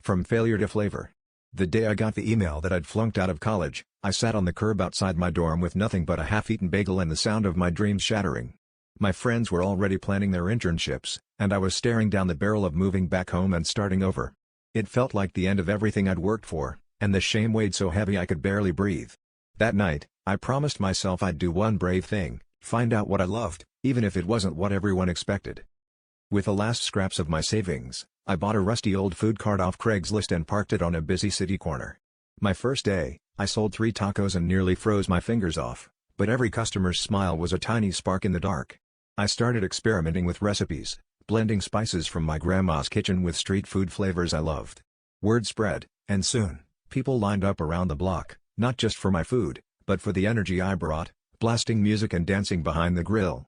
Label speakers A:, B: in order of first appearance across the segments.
A: From failure to flavor. The day I got the email that I'd flunked out of college, I sat on the curb outside my dorm with nothing but a half-eaten bagel and the sound of my dreams shattering. My friends were already planning their internships, and I was staring down the barrel of moving back home and starting over. It felt like the end of everything I'd worked for, and the shame weighed so heavy I could barely breathe. That night, I promised myself I'd do one brave thing, find out what I loved, even if it wasn't what everyone expected. With the last scraps of my savings, I bought a rusty old food cart off Craigslist and parked it on a busy city corner. My first day, I sold 3 tacos and nearly froze my fingers off, but every customer's smile was a tiny spark in the dark. I started experimenting with recipes, blending spices from my grandma's kitchen with street food flavors I loved. Word spread, and soon, people lined up around the block, not just for my food, but for the energy I brought, blasting music and dancing behind the grill.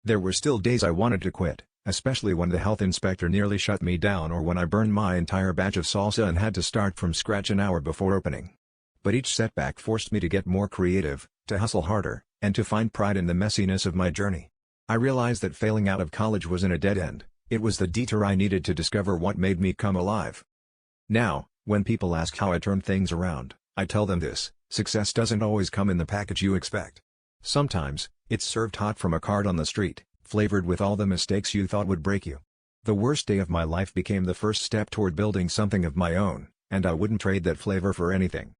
A: There were still days I wanted to quit, especially when the health inspector nearly shut me down or when I burned my entire batch of salsa and had to start from scratch an hour before opening. But each setback forced me to get more creative, to hustle harder, and to find pride in the messiness of my journey. I realized that failing out of college wasn't a dead end, it was the detour I needed to discover what made me come alive. Now, when people ask how I turned things around, I tell them this: success doesn't always come in the package you expect. Sometimes, it's served hot from a cart on the street, flavored with all the mistakes you thought would break you. The worst day of my life became the first step toward building something of my own, and I wouldn't trade that flavor for anything.